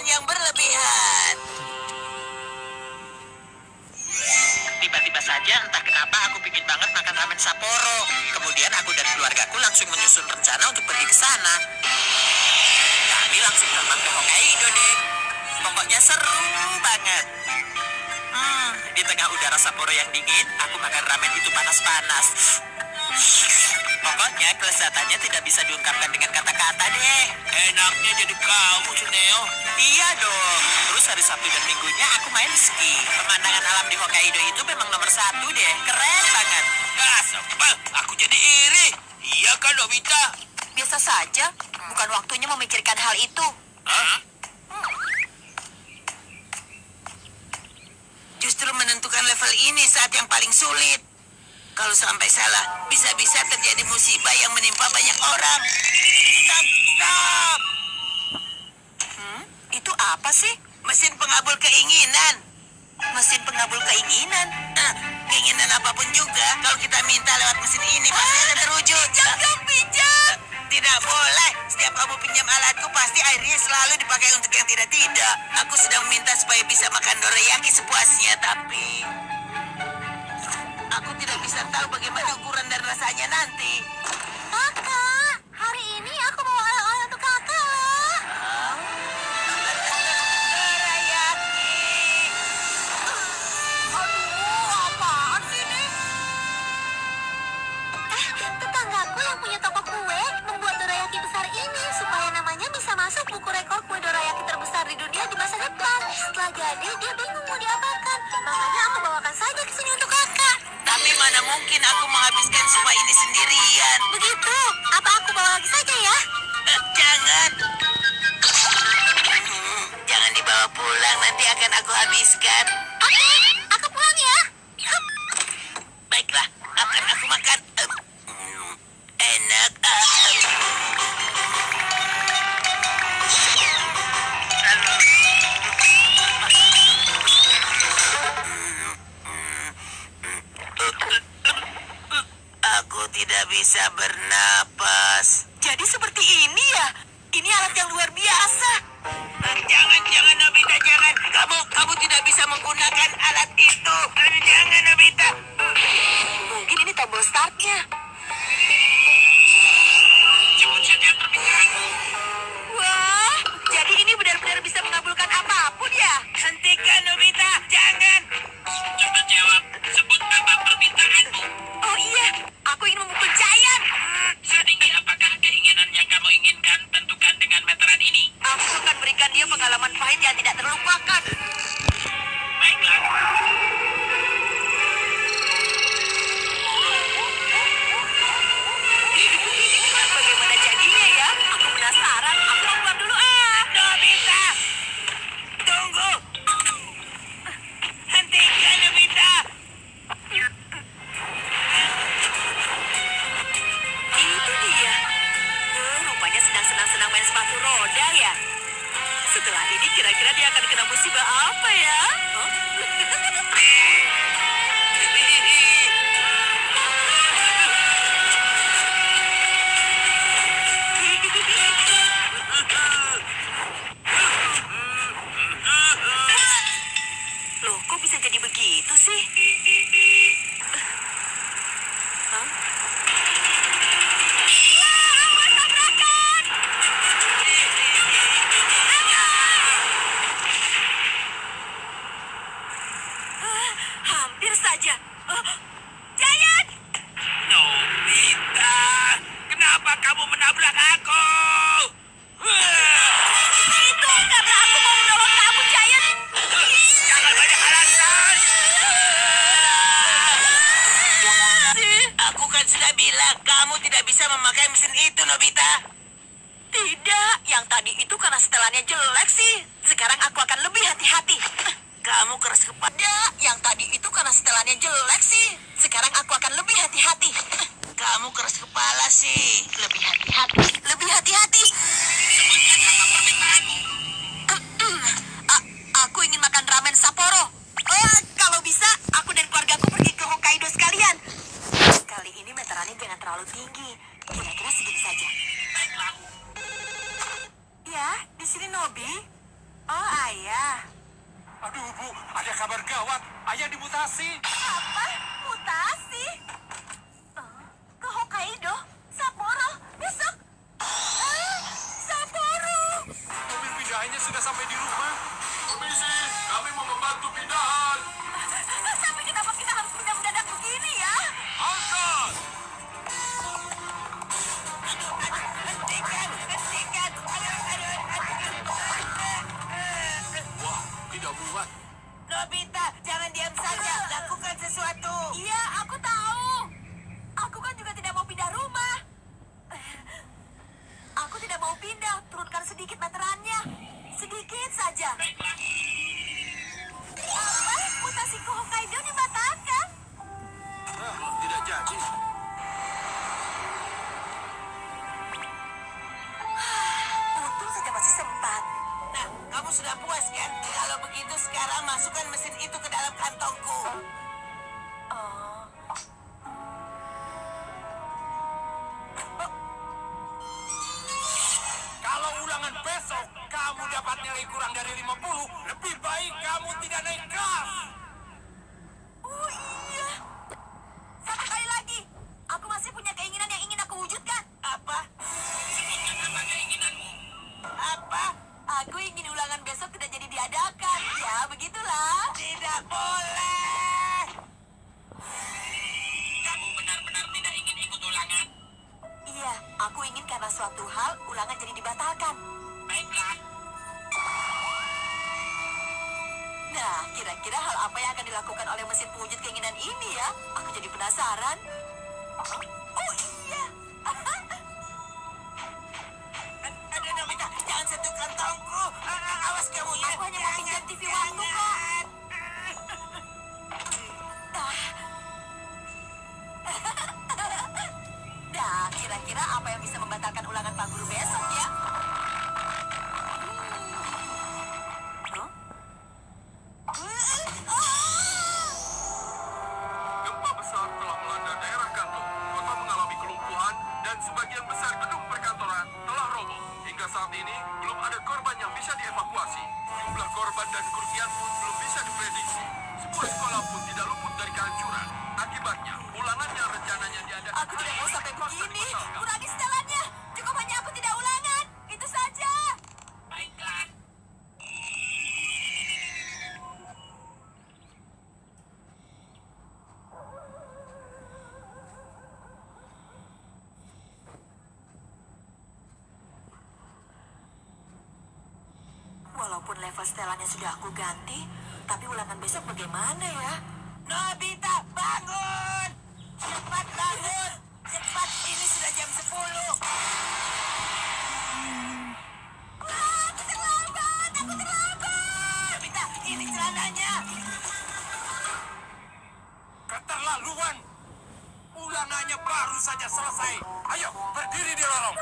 makanan yang berlebihan. Tiba-tiba saja, entah kenapa aku pingin banget makan ramen Sapporo. Kemudian aku dan keluargaku langsung menyusun rencana untuk pergi ke sana. Kami langsung terbang ke Hokkaido deh. Pokoknya seru banget. Di tengah udara Sapporo yang dingin, aku makan ramen itu panas-panas. Pokoknya kelezatannya tidak bisa diungkapkan dengan kata-kata deh. Enaknya jadi kamu, Suneo. Iya dong. Terus hari Sabtu dan Minggunya aku main ski. Pemandangan alam di Hokkaido itu memang nomor 1 deh. Keren banget. Sebel, aku jadi iri. Iya kan, Nobita? Biasa saja. Bukan waktunya memikirkan hal itu. Hah? Justru menentukan level ini saat yang paling sulit. Kalau sampai salah, bisa-bisa terjadi musibah yang menimpa banyak orang. Stop, stop! Itu apa sih? Mesin pengabul keinginan. Mesin pengabul keinginan. Keinginan apapun juga, kalau kita minta lewat mesin ini, pasti akan terwujud. Pinjam! Tidak boleh. Setiap kamu pinjam alatku, pasti airnya selalu dipakai untuk yang tidak-tidak. Aku sedang meminta supaya bisa makan dorayaki sepuasnya, tapi aku tidak bisa tahu bagaimana ukuran dan rasanya nanti. Kakak, hari ini aku bawa oleh-oleh untuk kakak loh. Dorayaki. Aduh, apaan sih ini? Tetanggaku yang punya toko kue membuat dorayaki besar ini supaya namanya bisa masuk buku rekor kue dorayaki terbesar di dunia di masa depan. Setelah jadi, dia bingung mau diapakan. Makanya aku bawakan saja ke sini untuk kakak. Tapi mana mungkin aku menghabiskan semua ini sendirian. Begitu, apa aku bawa lagi saja ya? Jangan. Jangan dibawa pulang, nanti akan aku habiskan. Oke, aku pulang ya. Baiklah, akan aku makan. Enak. Aku tidak bisa bernapas. Jadi seperti ini ya? Ini alat yang luar biasa. Jangan Nobita, jangan. Kamu tidak bisa menggunakan alat itu. Jangan Nobita. Mungkin ini tombol startnya. Sebut saja permintaanmu. Wah, jadi ini benar-benar bisa mengabulkan apapun ya? Hentikan Nobita, jangan. Cepat jawab. Sebut apa permintaanmu. Oh iya, aku ingin memukul Giant. Setinggi apakah keinginan yang kamu inginkan? Tentukan dengan meteran ini. Aku akan berikan dia pengalaman pahit yang tidak terlupakan. Baiklah. Bagaimana jadinya ya? Aku penasaran. Aku mau keluar dulu Nobita! Tunggu! Hentikan Nobita! Itu dia. Rupanya sedang senang-senang main sepatu roda ya. Setelah ini kira-kira dia akan kena musibah apa ya? Loh, kok bisa jadi begitu sih? Hampir saja. Giant! Nobita! Kenapa kamu menabrak aku? Itu karena aku mau menolong kamu, Giant. Jangan banyak alasan! Aku kan sudah bilang, kamu tidak bisa memakai mesin itu, Nobita. Tidak, yang tadi itu karena setelannya jelek sih. Sekarang aku akan lebih hati-hati. Kamu keras kepala. Tidak, yang tadi itu karena setelannya jelek sih. Sekarang aku akan lebih hati-hati. Kamu keras kepala sih. Lebih hati-hati. Lebih hati-hati. Sebutkan apa permintaanmu. Aku ingin makan ramen Sapporo. Kalau bisa, aku dan keluargaku pergi ke Hokkaido sekalian. Kali ini meterannya jangan terlalu tinggi. Kira-kira segini saja. Baiklah. Ya, di sini Nobi. Oh, ayah. Aduh, Bu, ada kabar gawat. Ayah dimutasi. Apa? Mutasi? Ke Hokkaido? Sapporo? Besok? Sapporo! Mobil pindahannya sudah sampai di rumah. Permisi, kami mau membantu pindahan. Tapi kenapa kita harus pindah mendadak begini ya? Angkat! Hentikan. Wah, tidak muat. Nobita, jangan diam saja. Lakukan sesuatu. Iya, aku tahu. Aku kan juga tidak mau pindah rumah. Aku tidak mau pindah. Turunkan sedikit meterannya. Sedikit saja. Apa? Mutasi ke Hokkaido dibatalkan? Tidak jadi. Untung saja masih sempat. Nah, kamu sudah puas kan? Kalau begitu sekarang masukkan mesin itu ke dalam kantongku. Oh. Kalau ulangan besok kamu dapat nilai kurang dari 50, lebih baik kamu tidak naik kelas. Oh iya. Satu kali lagi. Aku masih punya keinginan yang ingin aku wujudkan. Apa? Sebutkan apa keinginanmu? Apa? Aku ingin ulangan besok tidak jadi diadakan. Ya, begitulah. Tidak boleh. Kamu benar-benar tidak ingin ikut ulangan? Iya, aku ingin karena suatu hal ulangan jadi dibatalkan. Baiklah. Nah, kira-kira hal apa yang akan dilakukan oleh mesin pewujud keinginan ini ya? Aku jadi penasaran. Oh iya. Aduh, Nobita, jangan sentuh kantongku. Awas kamu ya. Aku hanya mau pinjam TV waktu kok. Nah, kira-kira apa yang bisa membatalkan ulangan Pak Guru besok ya? Huh? Gempa besar telah melanda daerah Kanto. Kota mengalami kelumpuhan dan sebagian besar gedung perkantoran telah roboh. Hingga saat ini belum ada korban yang bisa dievakuasi. Jumlah korban dan kerugian pun belum bisa diprediksi. Sebuah sekolah pun tidak luput dari kehancuran. Akibatnya, ulangan yang rencananya diadakan Aku tidak mau sampai terpaksa begini. dibatalkan. Kurangi setelannya. Cukup hanya aku tidak ulangan. Itu saja. Baiklah. Walaupun level setelannya sudah aku ganti, tapi ulangan besok bagaimana ya? Nobita, bangun! Cepat bangun! Cepat, ini sudah jam 10. Wah, aku terlambat. Aku terlambat. Nobita, ini celananya. Keterlaluan. Ulangannya baru saja selesai. Ayo, berdiri di lorong.